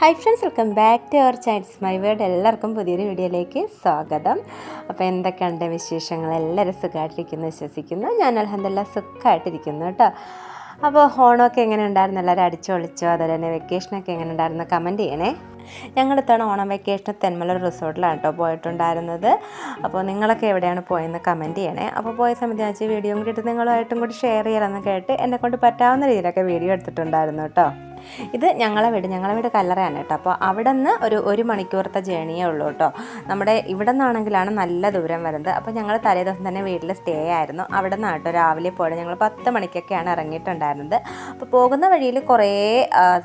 Hi friends, welcome back to our chats my word. എല്ലാവർക്കും പുതിയൊരു വീഡിയോയിലേക്ക് സ്വാഗതം. അപ്പോൾ എന്തൊക്കെയുണ്ട് വിശേഷങ്ങൾ? എല്ലാവരും സുഖമായിട്ടിരിക്കുന്നു വിശ്വസിക്കുന്നു. ഞാൻ അൽഹംദുലില്ലാഹ് സുഖമായിട്ടിരിക്കുന്നു കേട്ടോ. അപ്പോൾ ഓണമൊക്കെ എങ്ങനെ ഉണ്ടായിരുന്നു? എല്ലാവരും അടിച്ചു പൊളിച്ചോ? അതുപോലെ തന്നെ വെക്കേഷനൊക്കെ എങ്ങനെ ഉണ്ടായിരുന്നു? കമൻറ്റ് ചെയ്യണേ. ഞങ്ങൾ ഇത്തവണ ഓണം വെക്കേഷൻ തെന്മല റിസോർട്ടിലാണ് കേട്ടോ പോയിട്ടുണ്ടായിരുന്നത്. അപ്പോൾ നിങ്ങളൊക്കെ എവിടെയാണ് പോയെന്ന് കമൻറ്റ് ചെയ്യണേ. അപ്പോൾ പോയ സമയത്ത് ഞാൻ വീഡിയോ കൂടി ഇട്ട് നിങ്ങളുമായിട്ടും കൂടി ഷെയർ ചെയ്യാമെന്ന് കേട്ട് എന്നെക്കൊണ്ട് പറ്റാവുന്ന രീതിയിലൊക്കെ വീഡിയോ എടുത്തിട്ടുണ്ടായിരുന്നു കേട്ടോ. ഇത് ഞങ്ങളെ വീട് കല്ലറയാണ് കേട്ടോ. അപ്പോൾ അവിടെ നിന്ന് ഒരു മണിക്കൂറത്തെ ജേണിയേ ഉള്ളൂ കേട്ടോ. നമ്മുടെ ഇവിടെ നിന്നാണെങ്കിലാണ് നല്ല ദൂരം വരുന്നത്. അപ്പോൾ ഞങ്ങൾ തലേ ദിവസം തന്നെ വീട്ടിൽ സ്റ്റേ ആയിരുന്നു. അവിടെ നിന്ന് കേട്ടോ രാവിലെ പോയിട്ട് ഞങ്ങൾ 10 മണിക്കൊക്കെയാണ് ഇറങ്ങിയിട്ടുണ്ടായിരുന്നത്. അപ്പോൾ പോകുന്ന വഴിയിൽ കുറേ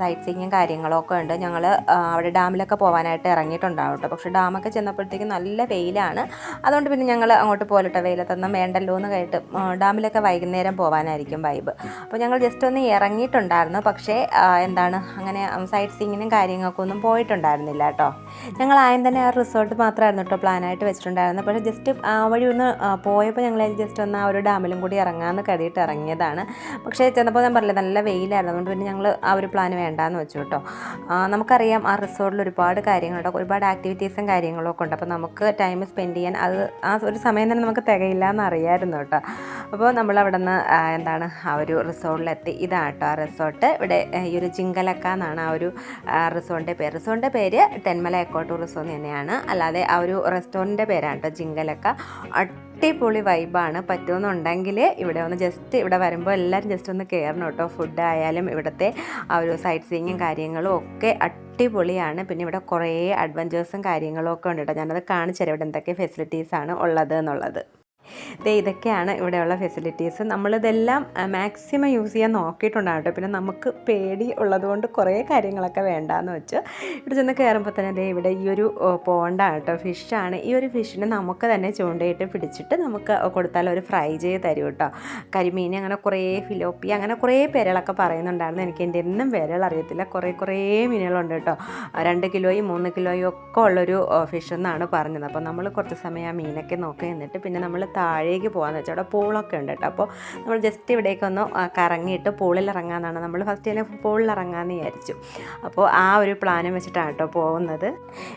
സൈറ്റ് സീയിങ്ങും കാര്യങ്ങളൊക്കെ ഉണ്ട്. ഞങ്ങൾ അവിടെ ഡാമിലൊക്കെ പോകാനായിട്ട് ഇറങ്ങിയിട്ടുണ്ടാവും കേട്ടോ. പക്ഷേ ഡാമൊക്കെ ചെന്നപ്പോഴത്തേക്കും നല്ല വെയിലാണ്. അതുകൊണ്ട് പിന്നെ ഞങ്ങൾ അങ്ങോട്ട് പോലിട്ടോ, വെയിലത്തൊന്നും വേണ്ടല്ലോ എന്ന് കേട്ട് ഡാമിലൊക്കെ വൈകുന്നേരം പോകാനായിരിക്കും വൈബ്. അപ്പോൾ ഞങ്ങൾ ജസ്റ്റ് ഒന്ന് ഇറങ്ങിയിട്ടുണ്ടായിരുന്നു. പക്ഷേ എന്താണ് അങ്ങനെ സൈറ്റ് സീയിങ്ങിനും കാര്യങ്ങൾക്കൊന്നും പോയിട്ടുണ്ടായിരുന്നില്ല കേട്ടോ. ഞങ്ങൾ ആദ്യം തന്നെ ആ റിസോർട്ട് മാത്രമായിരുന്നു കേട്ടോ പ്ലാനായിട്ട് വെച്ചിട്ടുണ്ടായിരുന്നത്. പക്ഷേ ജസ്റ്റ് ആ വഴി ഒന്ന് പോയപ്പോൾ ഞങ്ങൾ ജസ്റ്റ് ഒന്ന് ആ ഒരു ഡാമിലും കൂടി ഇറങ്ങാമെന്ന് കരുതിയിട്ട് ഇറങ്ങിയതാണ്. പക്ഷേ ചെന്നപ്പോൾ ഞാൻ പറഞ്ഞില്ല നല്ല വെയിലായിരുന്നു. അതുകൊണ്ട് പിന്നെ ഞങ്ങൾ ആ ഒരു പ്ലാൻ വേണ്ടാന്ന് വെച്ചു കേട്ടോ. നമുക്കറിയാം ആ റിസോർട്ടിൽ ഒരുപാട് കാര്യങ്ങളുണ്ട്, ഒരുപാട് ആക്ടിവിറ്റീസും കാര്യങ്ങളൊക്കെ ഉണ്ട്. അപ്പോൾ നമുക്ക് ടൈം സ്പെൻഡ് ചെയ്യാൻ ആ ഒരു സമയം തന്നെ നമുക്ക് തികയില്ല എന്ന് അറിയാമായിരുന്നു കേട്ടോ. അപ്പോൾ നമ്മളവിടെ നിന്ന് എന്താണ് ആ ഒരു റിസോർട്ടിലെത്തി. ഇതാണ് കേട്ടോ ആ റിസോർട്ട്. ഇവിടെ ഈ ഒരു ജിങ്കലക്ക എന്നാണ് ആ ഒരു റിസോർട്ടിൻ്റെ പേര് തെന്മല എക്കോ ടൂറിസം തന്നെയാണ്. അല്ലാതെ ആ ഒരു റെസ്റ്റോറൻറ്റിൻ്റെ പേരാണ് കേട്ടോ ജിങ്കലക്ക. അടിപൊളി വൈബാണ്. പറ്റുമെന്നുണ്ടെങ്കിൽ ഇവിടെ ഒന്ന് ജസ്റ്റ് ഇവിടെ വരുമ്പോൾ എല്ലാവരും ജസ്റ്റ് ഒന്ന് കയറണം കേട്ടോ. ഫുഡായാലും ഇവിടുത്തെ ആ ഒരു സൈറ്റ് സീയിങ്ങും കാര്യങ്ങളും ഒക്കെ അടിപൊളിയാണ്. പിന്നെ ഇവിടെ കുറേ അഡ്വഞ്ചേഴ്സും കാര്യങ്ങളും ഒക്കെ ഉണ്ട് കേട്ടോ. ഞാനത് കാണിച്ചു തരാം ഇവിടെ എന്തൊക്കെ ഫെസിലിറ്റീസാണ് ഉള്ളത് എന്നുള്ളത്. ഇതൊക്കെയാണ് ഇവിടെയുള്ള ഫെസിലിറ്റീസ്. നമ്മളിതെല്ലാം മാക്സിമം യൂസ് ചെയ്യാൻ നോക്കിയിട്ടുണ്ടാകും കേട്ടോ. പിന്നെ നമുക്ക് പേടി ഉള്ളതുകൊണ്ട് കുറേ കാര്യങ്ങളൊക്കെ വേണ്ടാന്ന് വെച്ച് ഇവിടെ ചെന്ന് കയറുമ്പോൾ തന്നെ ഇവിടെ ഈ ഒരു പോണ്ടാണ് കേട്ടോ, ഫിഷാണ്. ഈ ഒരു ഫിഷിനെ നമുക്ക് തന്നെ ചൂണ്ടയിട്ട് പിടിച്ചിട്ട് നമുക്ക് കൊടുത്താൽ ഒരു ഫ്രൈ ചെയ്ത് തരും കേട്ടോ. കരിമീൻ, അങ്ങനെ കുറേ ഫിലോപ്പി, അങ്ങനെ കുറേ പേരുകളൊക്കെ പറയുന്നുണ്ടായിരുന്നു. എനിക്ക് എൻ്റെ എന്നും പേരുകൾ അറിയത്തില്ല. കുറേ മീനുകളുണ്ട് കേട്ടോ. 2 കിലോയും 3 കിലോയും ഒക്കെ ഉള്ളൊരു ഫിഷ് എന്നാണ് പറഞ്ഞത്. അപ്പോൾ നമ്മൾ കുറച്ച് സമയം ആ മീനൊക്കെ നോക്കി നിന്നിട്ട് പിന്നെ നമ്മൾ താഴേക്ക് പോകാമെന്ന് വെച്ചാൽ അവിടെ പൂളൊക്കെ ഉണ്ട് കേട്ടോ. അപ്പോൾ നമ്മൾ ജസ്റ്റ് ഇവിടേക്കൊന്ന് കറങ്ങിയിട്ട് പൂളിൽ ഇറങ്ങാമെന്നാണ് നമ്മൾ ഫസ്റ്റ് തന്നെ പൂളിൽ ഇറങ്ങാമെന്ന് വിചാരിച്ചു. അപ്പോൾ ആ ഒരു പ്ലാനും വെച്ചിട്ടാണ് കേട്ടോ പോകുന്നത്.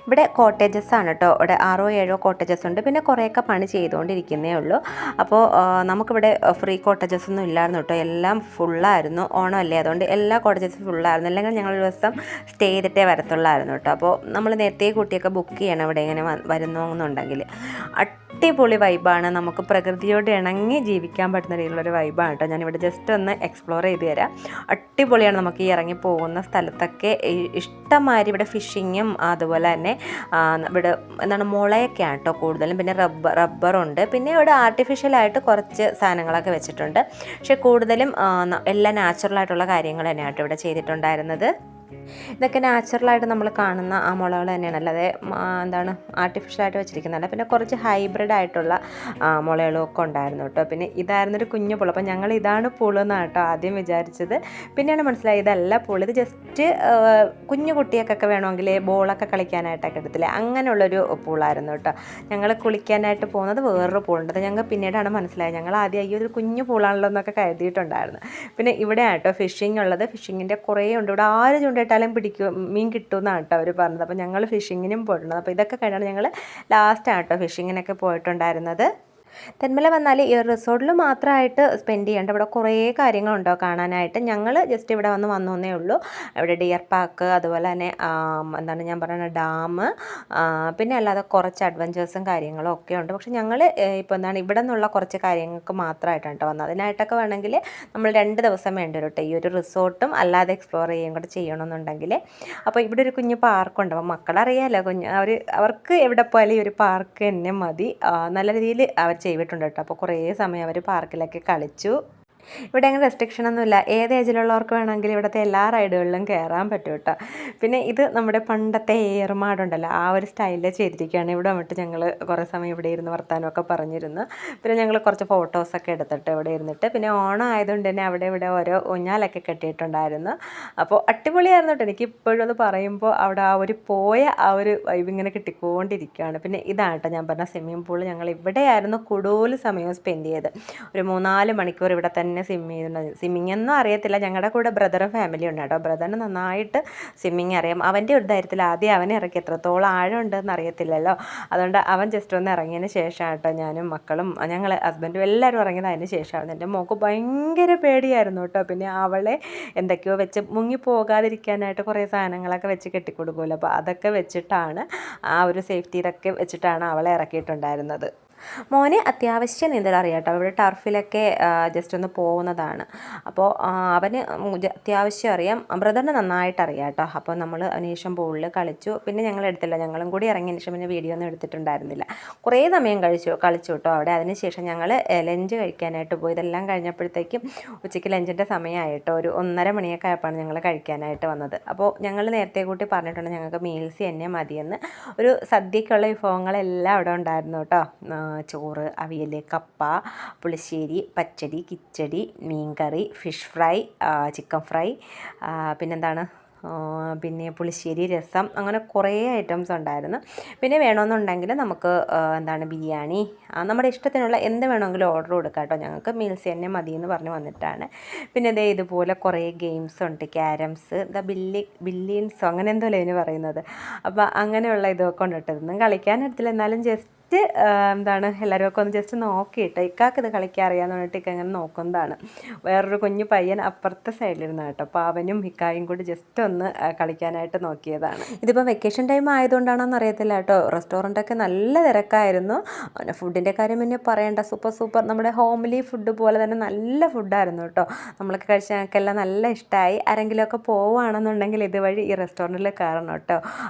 ഇവിടെ കോട്ടേജസ് ആണ് കേട്ടോ. ഇവിടെ 6-7 കോട്ടേജസ് ഉണ്ട്. പിന്നെ കുറേയൊക്കെ പണി ചെയ്തുകൊണ്ടിരിക്കുന്നേ ഉള്ളൂ. അപ്പോൾ നമുക്കിവിടെ ഫ്രീ കോട്ടേജസ് ഒന്നും ഇല്ലായിരുന്നു കേട്ടോ. എല്ലാം ഫുള്ളായിരുന്നു. ഓണമല്ലേ, അതുകൊണ്ട് എല്ലാ കോട്ടേജസും ഫുള്ളായിരുന്നു. അല്ലെങ്കിൽ ഞങ്ങളൊരു ദിവസം സ്റ്റേ ചെയ്തിട്ടേ വരത്തുള്ളായിരുന്നു കേട്ടോ. അപ്പോൾ നമ്മൾ നേരത്തെ കുട്ടിയൊക്കെ ബുക്ക് ചെയ്യണം ഇവിടെ ഇങ്ങനെ വരുന്നുണ്ടെങ്കിൽ. അടിപൊളി വൈബാണ്. നമുക്ക് പ്രകൃതിയോട് ഇണങ്ങി ജീവിക്കാൻ പറ്റുന്ന രീതിയിലുള്ളൊരു വൈബാണ് കേട്ടോ. ഞാനിവിടെ ജസ്റ്റ് ഒന്ന് എക്സ്പ്ലോർ ചെയ്ത് തരാം. അടിപൊളിയാണ്. നമുക്ക് ഈ ഇറങ്ങി പോകുന്ന സ്ഥലത്തൊക്കെ ഇഷ്ടംമാതിരി ഇവിടെ ഫിഷിങ്ങും അതുപോലെ തന്നെ ഇവിടെ എന്താണ് മുളയൊക്കെയാണ് കേട്ടോ കൂടുതലും. പിന്നെ റബ്ബറുണ്ട്. പിന്നെ ഇവിടെ ആർട്ടിഫിഷ്യലായിട്ട് കുറച്ച് സാധനങ്ങളൊക്കെ വെച്ചിട്ടുണ്ട്. പക്ഷേ കൂടുതലും എല്ലാം നാച്ചുറലായിട്ടുള്ള കാര്യങ്ങൾ തന്നെയാണ് കേട്ടോ ഇവിടെ ചെയ്തിട്ടുണ്ടായിരുന്നത്. ഇതൊക്കെ നാച്ചുറലായിട്ട് നമ്മൾ കാണുന്ന ആ മുളകൾ തന്നെയാണ്, അല്ലാതെ എന്താണ് ആർട്ടിഫിഷ്യലായിട്ട് വെച്ചിരിക്കുന്നതല്ല. പിന്നെ കുറച്ച് ഹൈബ്രിഡ് ആയിട്ടുള്ള മുളകളും ഒക്കെ ഉണ്ടായിരുന്നു കേട്ടോ. പിന്നെ ഇതായിരുന്നൊരു കുഞ്ഞു പുള്. അപ്പോൾ ഞങ്ങൾ ഇതാണ് പുളെന്നാണ് കേട്ടോ ആദ്യം വിചാരിച്ചത്. പിന്നെയാണ് മനസ്സിലായി ഇതല്ല പുള്. ഇത് ജസ്റ്റ് കുഞ്ഞു കുട്ടിയൊക്കെ വേണമെങ്കിൽ ബോളൊക്കെ കളിക്കാനായിട്ടൊക്കെ എടുത്തില്ലേ, അങ്ങനെയുള്ളൊരു പൂളായിരുന്നു കേട്ടോ. ഞങ്ങൾ കുളിക്കാനായിട്ട് പോകുന്നത് വേറൊരു പൂളുണ്ട്. ഞങ്ങൾക്ക് പിന്നീടാണ് മനസ്സിലായത്. ഞങ്ങൾ ആദ്യം ഈ ഒരു കുഞ്ഞു പൂളാണല്ലോ എന്നൊക്കെ കരുതിയിട്ടുണ്ടായിരുന്നു. പിന്നെ ഇവിടെ കേട്ടോ ഫിഷിംഗ് ഉള്ളത്. ഫിഷിങ്ങിൻ്റെ കുറേ ഉണ്ട് ഇവിടെ. ആര് ചൂണ്ടിട്ടാലും മീൻ കിട്ടുമെന്നാണ് കേട്ടോ അവർ പറഞ്ഞത്. അപ്പോൾ ഞങ്ങൾ ഫിഷിങ്ങിനും പോയിട്ടുണ്ട്. അപ്പോൾ ഇതൊക്കെ കഴിഞ്ഞാണ് ഞങ്ങൾ ലാസ്റ്റാണ് കേട്ടോ ഫിഷിങ്ങിനൊക്കെ പോയിട്ടുണ്ടായിരുന്നത്. തെന്മല വന്നാൽ ഈ റിസോർട്ടിൽ മാത്രമായിട്ട് സ്പെൻഡ് ചെയ്യേണ്ട ഇവിടെ കുറേ കാര്യങ്ങളുണ്ടോ കാണാനായിട്ട്. ഞങ്ങൾ ജസ്റ്റ് ഇവിടെ വന്നേ ഉള്ളൂ. ഇവിടെ ഡിയർ പാർക്ക്, അതുപോലെ തന്നെ എന്താണ് ഞാൻ പറയുന്നത് ഡാം, പിന്നെ അല്ലാതെ കുറച്ച് അഡ്വഞ്ചേഴ്സും കാര്യങ്ങളും ഒക്കെ ഉണ്ട്. പക്ഷെ ഞങ്ങൾ ഇപ്പോൾ എന്താണ് ഇവിടെ നിന്നുള്ള കുറച്ച് കാര്യങ്ങൾക്ക് മാത്രമായിട്ടാണ് കേട്ടോ വന്നത്. അതിനായിട്ടൊക്കെ വേണമെങ്കിൽ നമ്മൾ 2 ദിവസം വേണ്ടി വരും കേട്ടോ ഈ ഒരു റിസോർട്ടും അല്ലാതെ എക്സ്പ്ലോർ ചെയ്യുകയും കൂടെ ചെയ്യണമെന്നുണ്ടെങ്കിൽ. അപ്പോൾ ഇവിടെ ഒരു കുഞ്ഞ് പാർക്കുണ്ട്. അപ്പോൾ മക്കളറിയാമല്ലോ, അവർക്ക് എവിടെ പോയാലും ഈ ഒരു പാർക്ക് തന്നെ മതി. നല്ല രീതിയിൽ അവർ ചെയ്തിട്ടുണ്ട് കേട്ടോ. അപ്പോൾ കുറേ സമയം അവർ പാർക്കിലൊക്കെ കളിച്ചു. ഇവിടെ അങ്ങനെ റെസ്ട്രിക്ഷനൊന്നുമില്ല. ഏത് ഏജിലുള്ളവർക്ക് വേണമെങ്കിൽ ഇവിടുത്തെ എല്ലാ റൈഡുകളിലും കയറാൻ പറ്റും കേട്ടോ. പിന്നെ ഇത് നമ്മുടെ പണ്ടത്തെ ഏറുമാടുണ്ടല്ലോ, ആ ഒരു സ്റ്റൈലിൽ ചെയ്തിരിക്കുകയാണ്. ഇവിടെ വന്നിട്ട് ഞങ്ങൾ കുറേ സമയം ഇവിടെ ഇരുന്ന് വർത്താനമൊക്കെ പറഞ്ഞിരുന്നു. പിന്നെ ഞങ്ങൾ കുറച്ച് ഫോട്ടോസൊക്കെ എടുത്തിട്ട് ഇവിടെ ഇരുന്നിട്ട്, പിന്നെ ഓണം ആയതുകൊണ്ട് തന്നെ അവിടെ ഇവിടെ ഓരോ ഊഞ്ഞാലൊക്കെ കെട്ടിയിട്ടുണ്ടായിരുന്നു. അപ്പോൾ അടിപൊളിയായിരുന്നു കേട്ടോ. എനിക്ക് ഇപ്പോഴും അത് പറയുമ്പോൾ അവിടെ ആ ഒരു വൈബ് ഇങ്ങനെ കിട്ടിക്കൊണ്ടിരിക്കുകയാണ്. പിന്നെ ഇതാണ് കേട്ടോ ഞാൻ പറഞ്ഞ സ്വിമ്മിംഗ് പൂൾ. ഞങ്ങൾ ഇവിടെയായിരുന്നു കൂടുതൽ സമയം സ്പെൻഡ് ചെയ്ത്. ഒരു 3-4 മണിക്കൂർ ഇവിടെ തന്നെ മുന്നേ സ്വിമ്മിങ് ഒന്നും അറിയത്തില്ല. ഞങ്ങളുടെ കൂടെ ബ്രദറും ഫാമിലി ഉണ്ട് കേട്ടോ. ബ്രദറിന് നന്നായിട്ട് സ്വിമ്മിങ് അറിയാം. അവൻ്റെ ഒരു ധൈര്യത്തിൽ ആദ്യം അവനെ ഇറക്കി, എത്രത്തോളം ആഴം ഉണ്ടെന്ന് അറിയത്തില്ലല്ലോ. അതുകൊണ്ട് അവൻ ജസ്റ്റ് ഒന്ന് ഇറങ്ങിയതിന് ശേഷം കേട്ടോ ഞാനും മക്കളും ഞങ്ങൾ ഹസ്ബൻഡും എല്ലാവരും ഇറങ്ങിയത് അതിന് ശേഷമാണ്. എൻ്റെ മോൾക്ക് ഭയങ്കര പേടിയായിരുന്നു കേട്ടോ. പിന്നെ അവളെ എന്തൊക്കെയോ വെച്ച് മുങ്ങിപ്പോകാതിരിക്കാനായിട്ട് കുറേ സാധനങ്ങളൊക്കെ വെച്ച് കെട്ടിക്കൊടുക്കുമല്ലോ, അപ്പോൾ അതൊക്കെ വെച്ചിട്ടാണ് ആ ഒരു സേഫ്റ്റി ഇതൊക്കെ വെച്ചിട്ടാണ് അവളെ ഇറക്കിയിട്ടുണ്ടായിരുന്നത്. മോന് അത്യാവശ്യം നീന്തൽ അറിയാം കേട്ടോ. ഇവിടെ ടർഫിലൊക്കെ ജസ്റ്റ് ഒന്ന് പോകുന്നതാണ്. അപ്പോൾ അവന് അത്യാവശ്യം അറിയാം. ബ്രദറിന് നന്നായിട്ട് അറിയാം കേട്ടോ. അപ്പോൾ നമ്മൾ അതിനുശേഷം പൂളിൽ കളിച്ചു. പിന്നെ ഞങ്ങൾ എടുത്തില്ല, ഞങ്ങളും കൂടി ഇറങ്ങിയതിന് ശേഷം പിന്നെ വീഡിയോ ഒന്നും എടുത്തിട്ടുണ്ടായിരുന്നില്ല. കുറേ സമയം കളിച്ചു കേട്ടോ അവിടെ. അതിനുശേഷം ഞങ്ങൾ ലഞ്ച് കഴിക്കാനായിട്ട് പോയി. ഇതെല്ലാം കഴിഞ്ഞപ്പോഴത്തേക്കും ഉച്ചയ്ക്ക് ലഞ്ചിൻ്റെ സമയമായിട്ടോ, ഒരു 1:30 മണിയൊക്കെ ആയപ്പോഴാണ് ഞങ്ങൾ കഴിക്കാനായിട്ട് വന്നത്. അപ്പോൾ ഞങ്ങൾ നേരത്തെ കൂട്ടി പറഞ്ഞിട്ടുണ്ട് ഞങ്ങൾക്ക് മീൽസ് തന്നെ മതിയെന്ന്. ഒരു സദ്യക്കുള്ള വിഭവങ്ങളെല്ലാം അവിടെ ഉണ്ടായിരുന്നു കേട്ടോ. ചോറ്, അവിയൽ, കപ്പ, പുളിശ്ശേരി, പച്ചടി, കിച്ചടി, മീൻകറി, ഫിഷ് ഫ്രൈ, ചിക്കൻ ഫ്രൈ, പിന്നെന്താണ്, പിന്നെ പുളിശ്ശേരി, രസം, അങ്ങനെ കുറേ ഐറ്റംസ് ഉണ്ടായിരുന്നു. പിന്നെ വേണമെന്നുണ്ടെങ്കിൽ നമുക്ക് എന്താണ് ബിരിയാണി, നമ്മുടെ ഇഷ്ടത്തിനുള്ള എന്ത് വേണമെങ്കിലും ഓർഡർ കൊടുക്കാം കേട്ടോ. ഞങ്ങൾക്ക് മീൽസ് തന്നെ മതി എന്ന് പറഞ്ഞ് വന്നിട്ടാണ്. പിന്നെ ഇതേ ഇതുപോലെ കുറേ ഗെയിംസ് ഉണ്ട്. ക്യാരംസ്, ബില്ലിയൻസോ അങ്ങനെ എന്തോ അല്ലേ ഇതിന് പറയുന്നത്. അപ്പോൾ അങ്ങനെയുള്ള ഇതൊക്കെ ഉണ്ട് കേട്ടോ. ഇതൊന്നും കളിക്കാനെടുത്തില്ല, എന്നാലും ജസ്റ്റ് എന്താണ് എല്ലാവരും ഒക്കെ ഒന്ന് ജസ്റ്റ് നോക്കിയിട്ട് ഇക്കാക്ക് ഇത് കളിക്കാൻ അറിയാമെന്ന് പറഞ്ഞിട്ട് ഇക്ക അങ്ങനെ നോക്കുന്നതാണ്. വേറൊരു കുഞ്ഞു പയ്യൻ അപ്പുറത്തെ സൈഡിലിരുന്ന് കേട്ടോ. അപ്പോൾ അവനും ഇക്കായും കൂടി ജസ്റ്റ് ഒന്ന് കളിക്കാനായിട്ട് നോക്കിയതാണ്. ഇതിപ്പോൾ വെക്കേഷൻ ടൈം ആയതുകൊണ്ടാണോന്ന് അറിയത്തില്ല കേട്ടോ. റെസ്റ്റോറൻറ്റൊക്കെ നല്ല തിരക്കായിരുന്നു. ഫുഡിൻ്റെ കാര്യം പിന്നെ പറയേണ്ട, സൂപ്പർ നമ്മുടെ ഹോംലി ഫുഡ് പോലെ തന്നെ നല്ല ഫുഡായിരുന്നു കേട്ടോ. നമ്മളൊക്കെ കഴിച്ച ഞങ്ങൾക്കെല്ലാം നല്ല ഇഷ്ടമായി. ആരെങ്കിലുമൊക്കെ പോവുകയാണെന്നുണ്ടെങ്കിൽ ഇതുവഴി ഈ റെസ്റ്റോറൻറ്റിൽ കയറണം കേട്ടോ.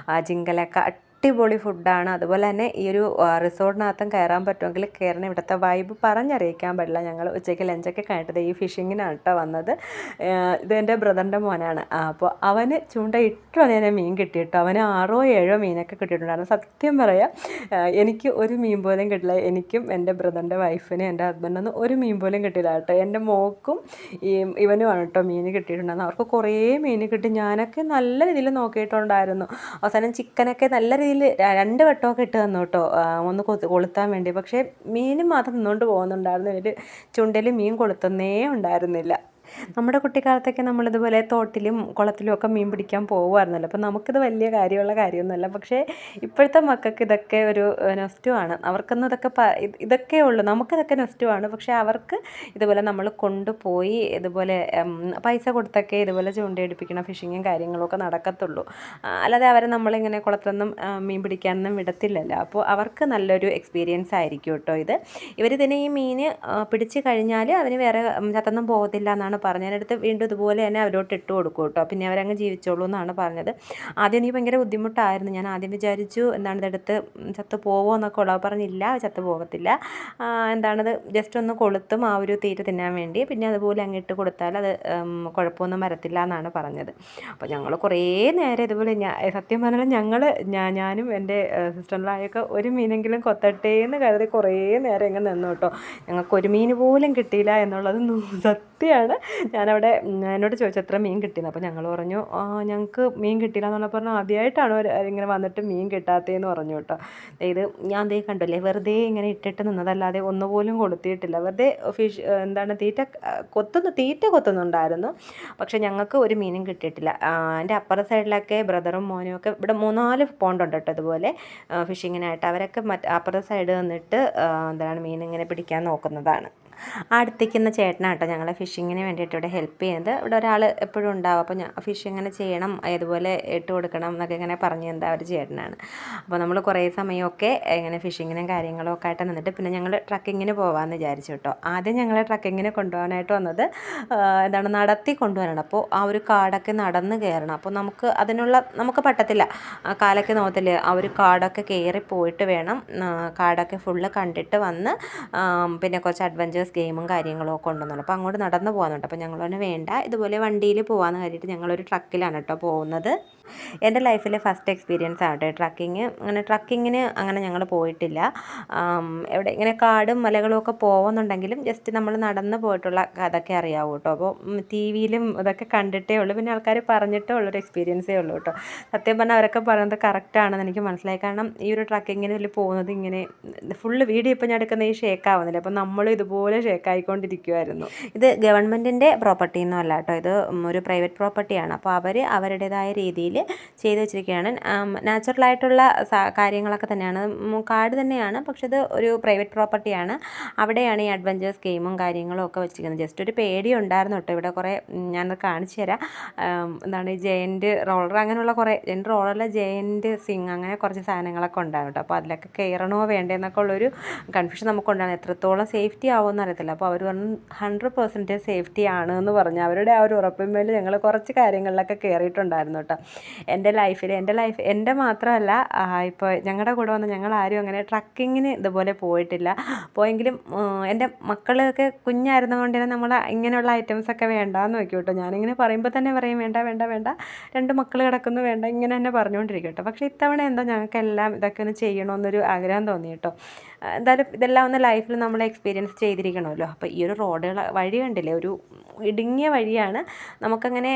ജിങ്കലൊക്കെ അടിപൊളി ഫുഡാണ്. അതുപോലെ തന്നെ ഈ ഒരു റിസോർട്ടിനകത്തും കയറാൻ പറ്റുമെങ്കിൽ കയറണം. ഇവിടുത്തെ വൈബ് പറഞ്ഞറിയിക്കാൻ പറ്റില്ല. ഞങ്ങൾ ഉച്ചയ്ക്ക് ലഞ്ചൊക്കെ കഴിഞ്ഞിട്ട് ഈ ഫിഷിങ്ങിനാണ് കേട്ടോ വന്നത്. ഇതെൻ്റെ ബ്രദറിൻ്റെ മോനാണ്. അപ്പോൾ അവന് ചൂണ്ടയിട്ടു തന്നെ മീൻ കിട്ടിയിട്ടോ. അവന് 6-7 മീനൊക്കെ കിട്ടിയിട്ടുണ്ടായിരുന്നു. സത്യം പറയാം, എനിക്ക് ഒരു മീൻ പോലും കിട്ടില്ല. എനിക്കും എൻ്റെ ബ്രദറിൻ്റെ വൈഫിനും എൻ്റെ ഹസ്ബൻഡിനൊന്നും ഒരു മീൻ പോലും കിട്ടില്ല കേട്ടോ. എൻ്റെ മോക്കും ഇവനുമാണ് കേട്ടോ മീൻ കിട്ടിയിട്ടുണ്ടായിരുന്നു. അവർക്ക് കുറേ മീൻ കിട്ടി. ഞാനൊക്കെ നല്ല രീതിയിൽ നോക്കിയിട്ടുണ്ടായിരുന്നു. അവസാനം ചിക്കനൊക്കെ നല്ല രീതിയിൽ 2 വട്ടമൊക്കെ ഇട്ട് തന്നു കേട്ടോ, ഒന്ന് കൊളുത്താൻ വേണ്ടി. പക്ഷേ മീൻ മാത്രം നിന്നുകൊണ്ട് പോകുന്നുണ്ടായിരുന്നു. ഇവർ ചുണ്ടയിൽ മീൻ കൊളുത്തുന്നേ ഉണ്ടായിരുന്നില്ല. നമ്മുടെ കുട്ടിക്കാലത്തൊക്കെ നമ്മളിതുപോലെ തോട്ടിലും കുളത്തിലും ഒക്കെ മീൻ പിടിക്കാൻ പോകുമായിരുന്നല്ലോ. അപ്പോൾ നമുക്കിത് വലിയ കാര്യമുള്ള കാര്യമൊന്നുമല്ല. പക്ഷേ ഇപ്പോഴത്തെ മക്കൾക്ക് ഇതൊക്കെ ഒരു നൊസ്റ്റുമാണ്. അവർക്കൊന്നും ഇതൊക്കെ ഉള്ളൂ. നമുക്കിതൊക്കെ നൊസ്റ്റുമാണ്. പക്ഷേ അവർക്ക് ഇതുപോലെ നമ്മൾ കൊണ്ടുപോയി ഇതുപോലെ പൈസ കൊടുത്തൊക്കെ ഇതുപോലെ ചൂണ്ടയെടുപ്പിക്കണം, ഫിഷിങ്ങും കാര്യങ്ങളൊക്കെ നടക്കത്തുള്ളൂ. അല്ലാതെ അവരെ നമ്മളിങ്ങനെ കുളത്തിലൊന്നും മീൻ പിടിക്കാനൊന്നും വിടത്തില്ലല്ലോ. അപ്പോൾ അവർക്ക് നല്ലൊരു എക്സ്പീരിയൻസ് ആയിരിക്കും കേട്ടോ ഇത്. ഇവരിതിനെ ഈ മീൻ പിടിച്ച് കഴിഞ്ഞാൽ അവന് വേറെ ചത്തൊന്നും പോകത്തില്ല എന്നാണ് പറഞ്ഞത്. അതിനടുത്ത് വീണ്ടും ഇതുപോലെ തന്നെ അവരോട്ട് ഇട്ട് കൊടുക്കും കേട്ടോ. പിന്നെ അവരങ്ങ് ജീവിച്ചോളൂ എന്നാണ് പറഞ്ഞത്. ആദ്യം എനിക്ക് ഭയങ്കര ബുദ്ധിമുട്ടായിരുന്നു. ഞാൻ ആദ്യം വിചാരിച്ചു എന്താണ് ഇതെടുത്ത് ചത്ത് പോവോ എന്നൊക്കെ ഉള്ളത്. പറഞ്ഞില്ല, ചത്ത് പോകത്തില്ല. എന്താണത് ജസ്റ്റ് ഒന്ന് കൊളുത്തും ആ ഒരു തീറ്റ തിന്നാൻ വേണ്ടി. പിന്നെ അതുപോലെ അങ്ങിട്ട് കൊടുത്താൽ അത് കുഴപ്പമൊന്നും വരത്തില്ല എന്നാണ് പറഞ്ഞത്. അപ്പോൾ ഞങ്ങൾ കുറേ നേരം ഇതുപോലെ സത്യം പറഞ്ഞാൽ ഞാനും എൻ്റെ സിസ്റ്ററിലായൊക്കെ ഒരു മീനെങ്കിലും കൊത്തട്ടേ എന്ന് കരുതി കുറേ നേരം ഇങ്ങനെ നിന്നു കേട്ടോ. ഞങ്ങൾക്ക് ഒരു മീൻ പോലും കിട്ടിയില്ല എന്നുള്ളത് സത്യമാണ്. ഞാനവിടെ എന്നോട് ചോദിച്ചു എത്ര മീൻ കിട്ടിയെന്ന്. അപ്പോൾ ഞങ്ങൾ പറഞ്ഞു ഞങ്ങൾക്ക് മീൻ കിട്ടിയില്ല എന്ന് പറഞ്ഞപ്പോൾ ആദ്യമായിട്ടാണോ ഇങ്ങനെ വന്നിട്ട് മീൻ കിട്ടാത്തതെന്ന് പറഞ്ഞു കേട്ടോ. ഇത് ഞാൻ ദേ കണ്ടല്ലേ, വെറുതെ ഇങ്ങനെ ഇട്ടിട്ട് നിന്നതല്ലാതെ ഒന്നുപോലും കൊളുത്തിയിട്ടില്ല. വെറുതെ എന്താണ് തീറ്റ കൊത്തുന്നുണ്ടായിരുന്നു. പക്ഷേ ഞങ്ങൾക്ക് ഒരു മീനും കിട്ടിയിട്ടില്ല. എൻ്റെ അപ്പുറ സൈഡിലൊക്കെ ബ്രദറും മോനും ഒക്കെ ഇവിടെ 3-4 പോണ്ടുണ്ട് കേട്ടോ ഇതുപോലെ ഫിഷിങ്ങിനായിട്ട്. അവരൊക്കെ അപ്പുറത്തെ സൈഡ് നിന്നിട്ട് എന്താണ് മീൻ ഇങ്ങനെ പിടിക്കാൻ നോക്കുന്നതാണ്. അടുത്തേക്കുന്ന ചേട്ടനാട്ടോ ഞങ്ങളെ ഫിഷിങ്ങിന് വേണ്ടിയിട്ട് ഇവിടെ ഹെൽപ്പ് ചെയ്യുന്നത്. ഇവിടെ ഒരാൾ എപ്പോഴും ഉണ്ടാവും. അപ്പോൾ ഫിഷ് ഇങ്ങനെ ചെയ്യണം, അതുപോലെ ഇട്ട് കൊടുക്കണം എന്നൊക്കെ ഇങ്ങനെ പറഞ്ഞു തന്ന ഒരു ചേട്ടനാണ്. അപ്പോൾ നമ്മൾ കുറേ സമയമൊക്കെ ഇങ്ങനെ ഫിഷിങ്ങിനും കാര്യങ്ങളൊക്കെ ആയിട്ട് നിന്നിട്ട് പിന്നെ ഞങ്ങൾ ട്രക്കിങ്ങിന് പോകാമെന്ന് വിചാരിച്ചു കേട്ടോ. ആദ്യം ഞങ്ങൾ ട്രക്കിങ്ങിന് കൊണ്ടുപോകാനായിട്ട് വന്നത് നടത്തി കൊണ്ടുപോകാനാണ്. അപ്പോൾ ആ ഒരു കാടൊക്കെ നടന്ന് കയറണം. അപ്പോൾ നമുക്ക് പറ്റത്തില്ല, കാലൊക്കെ നോക്കത്തില്ല. ആ ഒരു കാടൊക്കെ കയറി പോയിട്ട് വേണം കാടൊക്കെ ഫുള്ള് കണ്ടിട്ട് വന്ന് പിന്നെ കുറച്ച് അഡ്വഞ്ചേഴ്സ് ഗെയിമും കാര്യങ്ങളും ഒക്കെ ഉണ്ടെന്നുള്ളൂ. അപ്പോൾ അങ്ങോട്ട് നടന്ന് പോകുന്നുണ്ട്. അപ്പോൾ ഞങ്ങളൊന്ന് വേണ്ട, ഇതുപോലെ വണ്ടിയിൽ പോകാമെന്ന് കരുതിയിട്ട് ഞങ്ങളൊരു ട്രക്കിലാണ് കേട്ടോ പോകുന്നത്. എൻ്റെ ലൈഫിലെ ഫസ്റ്റ് എക്സ്പീരിയൻസ് ആവട്ടെ ട്രക്കിങ്. ട്രക്കിങ്ങിന് അങ്ങനെ ഞങ്ങൾ പോയിട്ടില്ല. എവിടെ ഇങ്ങനെ കാടും മലകളും ഒക്കെ പോകുന്നുണ്ടെങ്കിലും ജസ്റ്റ് നമ്മൾ നടന്ന് പോയിട്ടുള്ള അതൊക്കെ അറിയാവൂ കേട്ടോ. അപ്പോൾ ടി വിയിലും ഇതൊക്കെ കണ്ടിട്ടേ ഉള്ളൂ, പിന്നെ ആൾക്കാർ പറഞ്ഞിട്ടേ ഉള്ളൊരു എക്സ്പീരിയൻസേ ഉള്ളൂ കേട്ടോ. സത്യം പറഞ്ഞാൽ അവരൊക്കെ പറയുന്നത് കറക്റ്റാണെന്ന് എനിക്ക് മനസ്സിലായി. കാരണം ഈ ഒരു ട്രക്കിങ്ങിന് പോകുന്നത് ഇങ്ങനെ ഫുള്ള് വീഡിയോ ഇപ്പോൾ ഞാൻ എടുക്കുന്ന ഈ ഷേക്ക് ആവുന്നില്ല, അപ്പോൾ നമ്മളും ഇതുപോലെ ഷേക്ക് ആയിക്കൊണ്ടിരിക്കുമായിരുന്നു. ഇത് ഗവൺമെൻറ്റിൻ്റെ പ്രോപ്പർട്ടി ഒന്നും അല്ല കേട്ടോ, ഇത് ഒരു പ്രൈവറ്റ് പ്രോപ്പർട്ടിയാണ്. അപ്പോൾ അവർ അവരുടേതായ രീതിയിൽ ചെയ്തു വെച്ചിരിക്കുകയാണ്. നാച്ചുറലായിട്ടുള്ള കാര്യങ്ങളൊക്കെ തന്നെയാണ്, കാട് തന്നെയാണ്, പക്ഷെ ഇത് ഒരു പ്രൈവറ്റ് പ്രോപ്പർട്ടിയാണ്. അവിടെയാണ് ഈ അഡ്വഞ്ചേഴ്സ് ഗെയിമും കാര്യങ്ങളും ഒക്കെ വെച്ചിരിക്കുന്നത്. ജസ്റ്റ് ഒരു പേടി ഉണ്ടായിരുന്നു കേട്ടോ. ഇവിടെ കുറേ ഞാനത് കാണിച്ചു തരാം. എന്താണ് ഈ ജയൻറ്റ് റോളർ, അങ്ങനെയുള്ള കുറേ ജയൻറ്റ് റോളറിലെ ജയൻറ്റ് സിങ്, അങ്ങനെ കുറച്ച് സാധനങ്ങളൊക്കെ ഉണ്ടാകും കേട്ടോ. അപ്പോൾ അതിലൊക്കെ കയറണോ വേണ്ടതെന്നൊക്കെ ഉള്ളൊരു കൺഫ്യൂഷൻ നമുക്കുണ്ടാകും. എത്രത്തോളം സേഫ്റ്റി ആവുമെന്ന് അറിയത്തില്ല. അപ്പോൾ അവർ പറഞ്ഞു 100% സേഫ്റ്റി ആണ് എന്ന് പറഞ്ഞു. അവരുടെ ആ ഒരു ഉറപ്പിന്മേൽ ഞങ്ങൾ കുറച്ച് കാര്യങ്ങളിലൊക്കെ കയറിയിട്ടുണ്ടായിരുന്നു കേട്ടോ. എൻ്റെ എൻ്റെ മാത്രമല്ല, ഇപ്പോൾ ഞങ്ങളുടെ കൂടെ വന്ന് ഞങ്ങളാരും അങ്ങനെ ട്രക്കിങ്ങിന് ഇതുപോലെ പോയിട്ടില്ല. പോയെങ്കിലും എൻ്റെ മക്കളൊക്കെ കുഞ്ഞായിരുന്നതുകൊണ്ട് തന്നെ നമ്മൾ ഇങ്ങനെയുള്ള ഐറ്റംസൊക്കെ വേണ്ടാന്ന് വയ്ക്കും കേട്ടോ. ഞാനിങ്ങനെ പറയുമ്പോൾ തന്നെ പറയും വേണ്ട വേണ്ട വേണ്ട, 2 മക്കൾ കിടക്കുന്നു, വേണ്ട, ഇങ്ങനെ തന്നെ പറഞ്ഞുകൊണ്ടിരിക്കും കേട്ടോ. പക്ഷേ ഇത്തവണ എന്തോ ഞങ്ങൾക്കെല്ലാം ഇതൊക്കെ ഒന്ന് ചെയ്യണമെന്നൊരു ആഗ്രഹം തോന്നി കേട്ടോ. എന്തായാലും ഇതെല്ലാം ഒന്ന് ലൈഫിൽ നമ്മൾ എക്സ്പീരിയൻസ് ചെയ്തിരിക്കണമല്ലോ. അപ്പോൾ ഈ ഒരു വഴി കണ്ടില്ലേ, ഒരു ഇടുങ്ങിയ വഴിയാണ്. നമുക്കങ്ങനെ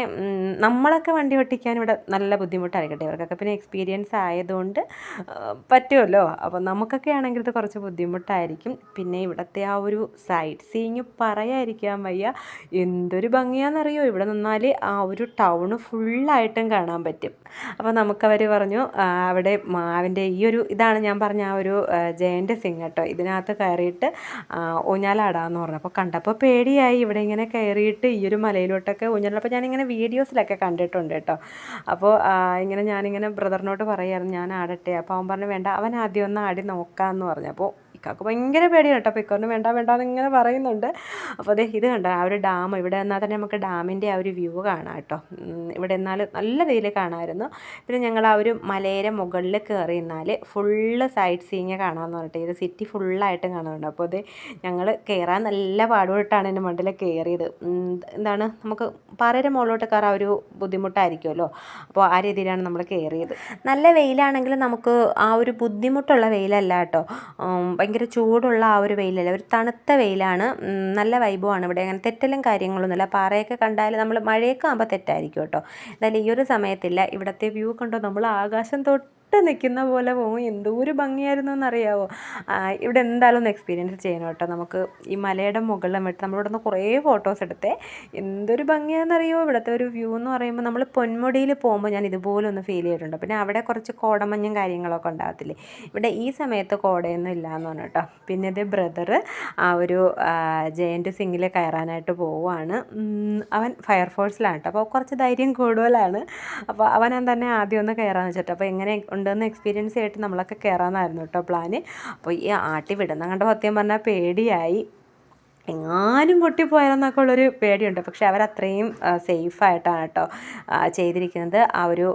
നമ്മളൊക്കെ വണ്ടി ഓട്ടിക്കാൻ ഇവിടെ നല്ല ബുദ്ധിമുട്ടായിരിക്കട്ടെ, ഇവർക്കൊക്കെ പിന്നെ എക്സ്പീരിയൻസ് ആയതുകൊണ്ട് പറ്റുമല്ലോ. അപ്പോൾ നമുക്കൊക്കെ ആണെങ്കിൽ ഇത് കുറച്ച് ബുദ്ധിമുട്ടായിരിക്കും. പിന്നെ ഇവിടുത്തെ ആ ഒരു സൈറ്റ് സീയിങ് പറയാതിരിക്കാൻ വയ്യ, എന്തൊരു ഭംഗിയാണെന്നറിയോ. ഇവിടെ നിന്നാൽ ആ ഒരു ടൗണ് ഫുള്ളായിട്ടും കാണാൻ പറ്റും. അപ്പോൾ നമുക്കവർ പറഞ്ഞു അവിടെ മാവിൻ്റെ ഈ ഒരു ഇതാണ് ഞാൻ പറഞ്ഞ ആ ഒരു ജയൻറ്റ് സിങ് കേട്ടോ, ഇതിനകത്ത് കയറിയിട്ട് ഊഞ്ഞാലാടാന്ന് പറഞ്ഞു. അപ്പോൾ കണ്ടപ്പോൾ പേടിയായി. ഇവിടെ ഇങ്ങനെ കയറിയിട്ട് ഈ ഒരു മലയിലോട്ടൊക്കെ ഊഞ്ഞാലപ്പോൾ ഞാനിങ്ങനെ വീഡിയോസിലൊക്കെ കണ്ടിട്ടുണ്ട് കേട്ടോ. അപ്പോൾ ഞാനിങ്ങനെ ബ്രദറിനോട് പറയായിരുന്നു ഞാൻ ആടട്ടെ. അപ്പോൾ അവൻ പറഞ്ഞു വേണ്ട, അവൻ ആദ്യം ഒന്ന് ആടി നോക്കാമെന്ന് പറഞ്ഞു. അപ്പോൾ ഇക്കാക്ക് ഭയങ്കര പേടിയാണ് കേട്ടോ. അപ്പോൾ ഇക്കറിന് വേണ്ട വേണ്ടാന്ന് ഇങ്ങനെ പറയുന്നുണ്ട്. അപ്പോൾ അതെ ഇത് കണ്ട ആ ഒരു ഡാം, ഇവിടെ എന്നാൽ തന്നെ നമുക്ക് ഡാമിൻ്റെ ആ ഒരു വ്യൂ കാണാം കേട്ടോ. ഇവിടെ എന്നാൽ നല്ല രീതിയിൽ കാണാമായിരുന്നു. പിന്നെ ഞങ്ങൾ ആ ഒരു മലയുടെ മുകളിൽ കയറി നിന്നാൽ ഫുള്ള് സൈറ്റ് സീയിങ് കാണാമെന്ന് പറഞ്ഞിട്ട് ഇത് സിറ്റി ഫുള്ളായിട്ടും കാണുന്നുണ്ട്. അപ്പോൾ അത് ഞങ്ങൾ കയറാൻ നല്ല പാടുപെട്ടാണ് എൻ്റെ മണ്ടിൽ കയറിയത്. എന്താണ് നമുക്ക് പാറയുടെ മുകളിലോട്ട് കയറാൻ ഒരു ബുദ്ധിമുട്ടായിരിക്കുമല്ലോ. അപ്പോൾ ആ രീതിയിലാണ് നമ്മൾ കയറിയത്. നല്ല വെയിലാണെങ്കിൽ നമുക്ക് ആ ഒരു ബുദ്ധിമുട്ടുള്ള വെയിലല്ല കേട്ടോ, ഭയങ്കര ചൂടുള്ള ആ ഒരു വെയിലല്ല, ഒരു തണുത്ത വെയിലാണ്. നല്ല വൈബുമാണ് ഇവിടെ. അങ്ങനെ തെറ്റലും കാര്യങ്ങളൊന്നുമില്ല. പാറയൊക്കെ കണ്ടാൽ നമ്മൾ മഴയൊക്കെ ആകുമ്പോൾ തെറ്റായിരിക്കും കേട്ടോ. എന്തായാലും ഈ ഒരു സമയത്തില്ല. ഇവിടുത്തെ വ്യൂ കണ്ടോ, നമ്മൾ ആകാശം തൊട്ട് നിൽക്കുന്ന പോലെ പോകും. എന്തോരം ഭംഗിയായിരുന്നു എന്നറിയാമോ. ഇവിടെ എന്തായാലും ഒന്ന് എക്സ്പീരിയൻസ് ചെയ്യണം കേട്ടോ. നമുക്ക് ഈ മലയുടെ മുകളിലും വിട്ട് നമ്മളിവിടെ നിന്ന് കുറേ ഫോട്ടോസ് എടുത്തേ. എന്തൊരു ഭംഗിയാണെന്നറിയോ ഇവിടുത്തെ ഒരു വ്യൂ എന്ന് പറയുമ്പോൾ. നമ്മൾ പൊന്മുടിയിൽ പോകുമ്പോൾ ഞാൻ ഇതുപോലെ ഒന്ന് ഫീൽ ചെയ്തിട്ടുണ്ട്. പിന്നെ അവിടെ കുറച്ച് കോടമഞ്ഞും കാര്യങ്ങളൊക്കെ ഉണ്ടാകത്തില്ലേ, ഇവിടെ ഈ സമയത്ത് കോടയൊന്നും ഇല്ല എന്ന് പറഞ്ഞു കേട്ടോ. പിന്നെ ഇത് ബ്രദർ ആ ഒരു ജയൻറ്റ് സിങ്ങിൽ കയറാനായിട്ട് പോവുകയാണ്. അവൻ ഫയർഫോഴ്സിലാണ് കേട്ടോ, അപ്പോൾ കുറച്ച് ധൈര്യം കൂടുതലാണ്. അപ്പോൾ അവൻ തന്നെ ആദ്യം ഒന്ന് കയറാമെന്ന് വെച്ചിട്ട്. അപ്പോൾ എങ്ങനെ ഉണ്ടെന്ന് എക്സ്പീരിയൻസ് ആയിട്ട് നമ്മളൊക്കെ കയറാമെന്നായിരുന്നു കേട്ടോ പ്ലാന്. അപ്പോൾ ഈ ആട്ടി വിടുന്ന കണ്ട സത്യം പറഞ്ഞാൽ പേടിയായി, എങ്ങാനും പൊട്ടിപ്പോയാലെന്നൊക്കെ ഉള്ളൊരു പേടിയുണ്ട്. പക്ഷെ അവരത്രയും സേഫായിട്ടാണ് കേട്ടോ ചെയ്തിരിക്കുന്നത്. ആ ഒരു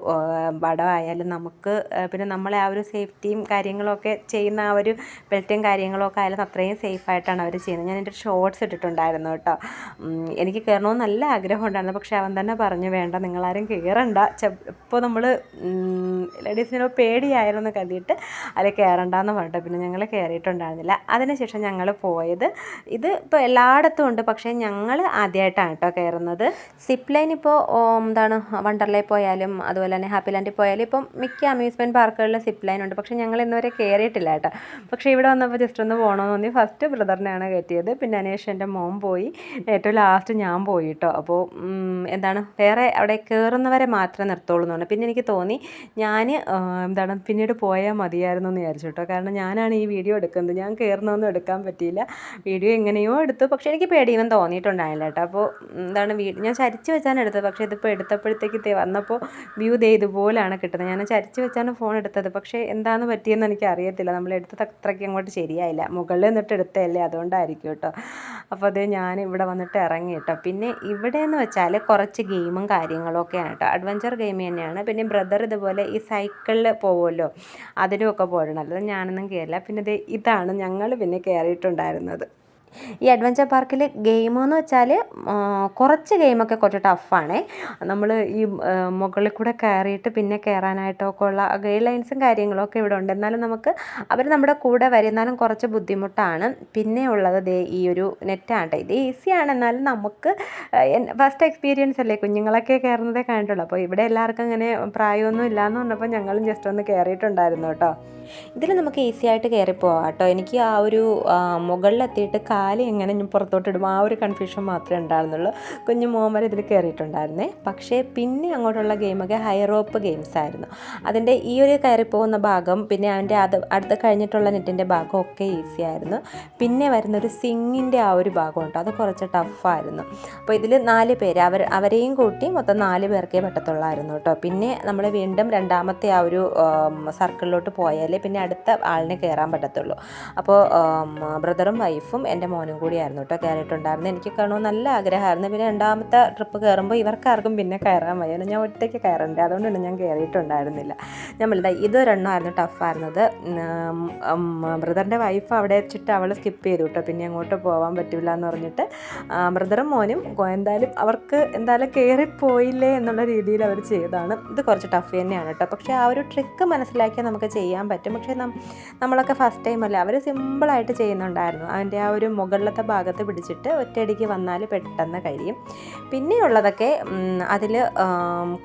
വടമായാലും നമുക്ക്, പിന്നെ നമ്മളെ ആ ഒരു സേഫ്റ്റിയും കാര്യങ്ങളൊക്കെ ചെയ്യുന്ന ആ ഒരു ബെൽറ്റും കാര്യങ്ങളൊക്കെ ആയാലും അത്രയും സേഫായിട്ടാണ് അവർ ചെയ്യുന്നത്. ഞാൻ എൻ്റെ ഷോർട്സ് ഇട്ടിട്ടുണ്ടായിരുന്നു കേട്ടോ. എനിക്ക് കയറണമെന്ന് നല്ല ആഗ്രഹം ഉണ്ടായിരുന്നു. പക്ഷെ അവൻ തന്നെ പറഞ്ഞു വേണ്ട, നിങ്ങളാരും കയറണ്ട. ഇപ്പോൾ നമ്മൾ ലേഡീസിനെ പേടിയായിരുന്നു കരുതിയിട്ട് അതിൽ കയറണ്ടെന്ന് പറഞ്ഞിട്ട് പിന്നെ ഞങ്ങൾ കയറിയിട്ടുണ്ടായിരുന്നില്ല. അതിനുശേഷം ഞങ്ങൾ പോയത്, ഇത് ഇപ്പോൾ എല്ലായിടത്തും ഉണ്ട്, പക്ഷേ ഞങ്ങൾ ആദ്യമായിട്ടാണ് കേട്ടോ കയറുന്നത്. സിപ്പ് ലൈൻ ഇപ്പോൾ എന്താണ് വണ്ടർലയിൽ പോയാലും അതുപോലെ തന്നെ ഹാപ്പി ലാൻഡിൽ പോയാലും ഇപ്പം മിക്ക അമ്യൂസ്മെൻറ്റ് പാർക്കുകളിൽ സിപ്പ് ലൈൻ ഉണ്ട്. പക്ഷേ ഞങ്ങൾ ഇന്നുവരെ കയറിയിട്ടില്ല കേട്ടോ. പക്ഷേ ഇവിടെ വന്നപ്പോൾ ജസ്റ്റ് ഒന്ന് പോകണമെന്ന് തോന്നി. ഫസ്റ്റ് ബ്രദറിനെയാണ് കയറ്റിയത്, പിന്നെ അതിനുശേഷം എൻ്റെ മോൻ പോയി, ഏറ്റവും ലാസ്റ്റ് ഞാൻ പോയി കേട്ടോ. അപ്പോൾ എന്താണ് വേറെ അവിടെ കയറുന്നവരെ മാത്രമേ നിർത്തുള്ളൂ എന്ന് പറഞ്ഞു. പിന്നെ എനിക്ക് തോന്നി ഞാൻ പിന്നീട് പോയാൽ മതിയായിരുന്നു എന്ന് വിചാരിച്ചു കേട്ടോ. കാരണം ഞാനാണ് ഈ വീഡിയോ എടുക്കുന്നത്, ഞാൻ കയറുന്നൊന്നും എടുക്കാൻ പറ്റിയില്ല. വീഡിയോ എങ്ങനെയോ എടുത്തു, പക്ഷേ എനിക്ക് പേടിയൊന്നും തോന്നിയിട്ടുണ്ടായില്ല കേട്ടോ. അപ്പോൾ ഞാൻ ചരിച്ച് വെച്ചാണ് എടുത്തത്. പക്ഷേ ഇതിപ്പോൾ എടുത്തപ്പോഴത്തേക്ക് വന്നപ്പോൾ വ്യൂ ഇതുപോലെയാണ് കിട്ടുന്നത്. ഞാൻ ചരിച്ച് വെച്ചാണ് ഫോൺ എടുത്തത്, പക്ഷേ എന്താണ് പറ്റിയെന്ന് എനിക്ക് അറിയത്തില്ല. നമ്മൾ എടുത്തത് അത്രയ്ക്ക് അങ്ങോട്ട് ശരിയായില്ല, മുകളിൽ നിന്നിട്ട് എടുത്തതല്ലേ, അതുകൊണ്ടായിരിക്കും കേട്ടോ. അപ്പോൾ അത് ഞാൻ ഇവിടെ വന്നിട്ട് ഇറങ്ങി കേട്ടോ. പിന്നെ ഇവിടെ എന്ന് വെച്ചാൽ കുറച്ച് ഗെയിമും കാര്യങ്ങളൊക്കെയാണ് കേട്ടോ, അഡ്വഞ്ചർ ഗെയിം തന്നെയാണ്. പിന്നെ ബ്രദർ ഇതുപോലെ ഈ സൈക്കിളിൽ പോകുമല്ലോ, അതിലുമൊക്കെ പോയിട്ടുണ്ട്. അല്ലാതെ ഞാനൊന്നും കയറില്ല. പിന്നെ ഇതാണ് ഞങ്ങൾ പിന്നെ കയറിയിട്ടുണ്ടായിരുന്നത്. ഈ അഡ്വഞ്ചർ പാർക്കിൽ ഗെയിമെന്ന് വെച്ചാൽ കുറച്ച് ഗെയിമൊക്കെ കുറച്ച് ടഫാണേ. നമ്മൾ ഈ മുകളിൽ കൂടെ കയറിയിട്ട് പിന്നെ കയറാനായിട്ടൊക്കെ ഉള്ള ഗൈഡ് ലൈൻസും കാര്യങ്ങളൊക്കെ ഇവിടെ ഉണ്ട്. എന്നാലും നമുക്ക് അവർ നമ്മുടെ കൂടെ വരുന്നാലും കുറച്ച് ബുദ്ധിമുട്ടാണ്. പിന്നെ ഉള്ളത് ദേ ഈ ഒരു നെറ്റാണ്. ഇത് ഈസിയാണ്, എന്നാലും നമുക്ക് ഫസ്റ്റ് എക്സ്പീരിയൻസ് അല്ലേ, കുഞ്ഞുങ്ങളൊക്കെ കയറുന്നതേ കണ്ടിട്ടുള്ളൂ. അപ്പോൾ ഇവിടെ എല്ലാവർക്കും അങ്ങനെ പ്രായമൊന്നും ഇല്ലയെന്ന് പറഞ്ഞപ്പോൾ ഞങ്ങളും ജസ്റ്റ് ഒന്ന് കയറിയിട്ടുണ്ടായിരുന്നു കേട്ടോ. ഇതിൽ നമുക്ക് ഈസി ആയിട്ട് കയറിപ്പോവാം കേട്ടോ. എനിക്ക് ആ ഒരു മുകളിലെത്തിയിട്ട് കാല് എങ്ങനെ ഞാൻ പുറത്തോട്ടിടും ആ ഒരു കൺഫ്യൂഷൻ മാത്രമേ ഉണ്ടായിരുന്നുള്ളൂ. കുഞ്ഞു മോൻ ഇതിൽ കയറിയിട്ടുണ്ടായിരുന്നേ. പക്ഷേ പിന്നെ അങ്ങോട്ടുള്ള ഗെയിമൊക്കെ ഹൈ റോപ്പ് ഗെയിംസ് ആയിരുന്നു. അതിൻ്റെ ഈ ഒരു കയറിപ്പോകുന്ന ഭാഗം പിന്നെ അതിൻ്റെ അടുത്ത് കഴിഞ്ഞിട്ടുള്ള നെറ്റിൻ്റെ ഭാഗം ഒക്കെ ഈസി ആയിരുന്നു. പിന്നെ വരുന്നൊരു സിങ്ങിൻ്റെ ആ ഒരു ഭാഗം ഉണ്ട്, അത് കുറച്ച് ടഫായിരുന്നു. അപ്പോൾ ഇതിൽ 4 പേര് അവരെയും കൂട്ടി മൊത്തം 4 പേർക്കേ പറ്റത്തുള്ളായിരുന്നു കേട്ടോ. പിന്നെ നമ്മൾ വീണ്ടും രണ്ടാമത്തെ ആ ഒരു സർക്കിളിലോട്ട് പോയാൽ പിന്നെ അടുത്ത ആളിനെ കയറാൻ പറ്റത്തുള്ളൂ. അപ്പോൾ ബ്രദറും വൈഫും എൻ്റെ മോനും കൂടിയായിരുന്നു കേട്ടോ കയറിയിട്ടുണ്ടായിരുന്നു. എനിക്ക് കാണുമ്പോൾ നല്ല ആഗ്രഹമായിരുന്നു. പിന്നെ രണ്ടാമത്തെ ട്രിപ്പ് കയറുമ്പോൾ ഇവർക്കാർക്കും പിന്നെ കയറാൻ വയ്യ, ഞാൻ ഒറ്റയ്ക്ക് കയറണ്ടേ, അതുകൊണ്ടാണ് ഞാൻ കയറിയിട്ടുണ്ടായിരുന്നില്ല. ഞാൻ വലുതായി ഇതൊരെണ്ണമായിരുന്നു ടഫായിരുന്നത്. ബ്രദറിൻ്റെ വൈഫ് അവിടെ വെച്ചിട്ട് അവൾ സ്കിപ്പ് ചെയ്തു കേട്ടോ. പിന്നെ അങ്ങോട്ട് പോകാൻ പറ്റില്ല എന്ന് പറഞ്ഞിട്ട് ബ്രദറും മോനും എന്തായാലും കയറിപ്പോയില്ലേ എന്നുള്ള രീതിയിൽ അവർ ചെയ്തതാണ്. ഇത് കുറച്ച് ടഫ് തന്നെയാണ് കേട്ടോ. പക്ഷേ ആ ഒരു ട്രിക്ക് മനസ്സിലാക്കിയാൽ നമുക്ക് ചെയ്യാൻ പറ്റും. പക്ഷേ നമ്മളൊക്കെ ഫസ്റ്റ് ടൈം അല്ലേ, അവർ സിമ്പിളായിട്ട് ചെയ്യുന്നുണ്ടായിരുന്നു. അതിൻ്റെ ആ ഒരു മുകളിലത്തെ ഭാഗത്ത് പിടിച്ചിട്ട് ഒറ്റയടിക്ക് വന്നാൽ പെട്ടെന്ന് കഴിയും. പിന്നെയുള്ളതൊക്കെ അതിൽ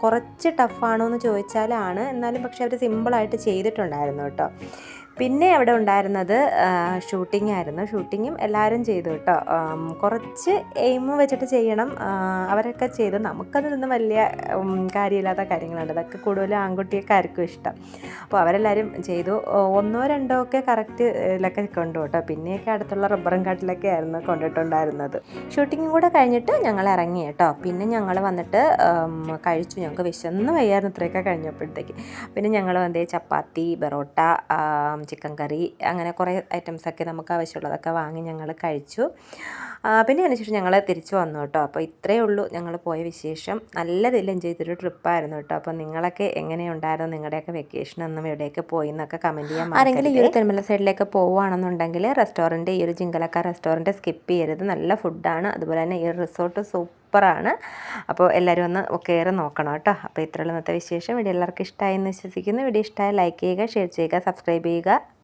കുറച്ച് ടഫാണോ എന്ന് ചോദിച്ചാലാണ്, എന്നാലും പക്ഷേ അവർ സിമ്പിളായിട്ട് ചെയ്തിട്ടുണ്ടായിരുന്നു കേട്ടോ. പിന്നെ അവിടെ ഉണ്ടായിരുന്നത് ഷൂട്ടിംഗ് ആയിരുന്നു. ഷൂട്ടിങ്ങും എല്ലാവരും ചെയ്തു കേട്ടോ. കുറച്ച് എയിം വെച്ചിട്ട് ചെയ്യണം, അവരൊക്കെ ചെയ്ത്. നമുക്കതൊന്നും വലിയ കാര്യമില്ലാത്ത കാര്യങ്ങളുണ്ട്, അതൊക്കെ കൂടുതലും ആൺകുട്ടിയൊക്കെ ആർക്കും ഇഷ്ടം. അപ്പോൾ അവരെല്ലാവരും ചെയ്തു. 1 or 2 ഒക്കെ കറക്റ്റ് ഇതിലൊക്കെ കൊണ്ടു കേട്ടോ. പിന്നെയൊക്കെ അടുത്തുള്ള റബ്ബറും കാട്ടിലൊക്കെ ആയിരുന്നു കൊണ്ടിട്ടുണ്ടായിരുന്നത്. ഷൂട്ടിങ്ങും കൂടെ കഴിഞ്ഞിട്ട് ഞങ്ങൾ ഇറങ്ങി കേട്ടോ. പിന്നെ ഞങ്ങൾ വന്നിട്ട് കഴിച്ചു. ഞങ്ങൾക്ക് വിശന്ന് വയ്യായിരുന്നു ഇത്രയൊക്കെ കഴിഞ്ഞപ്പോഴത്തേക്ക്. പിന്നെ ഞങ്ങൾ ചപ്പാത്തി, ബെറോട്ട, ചിക്കൻ കറി, അങ്ങനെ കുറേ ഐറ്റംസൊക്കെ നമുക്ക് ആവശ്യമുള്ളതൊക്കെ വാങ്ങി ഞങ്ങൾ കഴിച്ചു. പിന്നെ അതിനുശേഷം ഞങ്ങൾ തിരിച്ചു വന്നു കേട്ടോ. അപ്പോൾ ഇത്രയേ ഉള്ളൂ ഞങ്ങൾ പോയ വിശേഷം. നല്ലതിൽ എൻജോയ് ചെയ്തൊരു ട്രിപ്പായിരുന്നു കേട്ടോ. അപ്പോൾ നിങ്ങളൊക്കെ എങ്ങനെയുണ്ടായിരുന്നു, നിങ്ങളുടെയൊക്കെ വെക്കേഷൻ ഒന്നും എവിടെയൊക്കെ പോയി എന്നൊക്കെ കമൻറ്റ് ചെയ്യാൻ. ആരെങ്കിലും ഈ ഒരു തെന്മല സൈഡിലേക്ക് പോവുകയാണെന്നുണ്ടെങ്കിൽ റെസ്റ്റോറൻറ്റ്, ഈ ഒരു ജിങ്കലക്ക റെസ്റ്റോറൻറ്റ് സ്കിപ്പ് ചെയ്യരുത്. നല്ല ഫുഡാണ്. അതുപോലെ തന്നെ ഈ ഒരു റിസോർട്ട് സൂപ്പറാണ്. അപ്പോൾ എല്ലാവരും ഒന്ന് കയറി നോക്കണം കേട്ടോ. അപ്പോൾ ഇത്രയുള്ള ഇന്നത്തെ വിശേഷം. വീഡിയോ എല്ലാവർക്കും ഇഷ്ടമായി എന്ന് വിശ്വസിക്കുന്നു. വീഡിയോ ഇഷ്ടമായി ലൈക്ക് ചെയ്യുക, ഷെയർ ചെയ്യുക, സബ്സ്ക്രൈബ് ചെയ്യുക.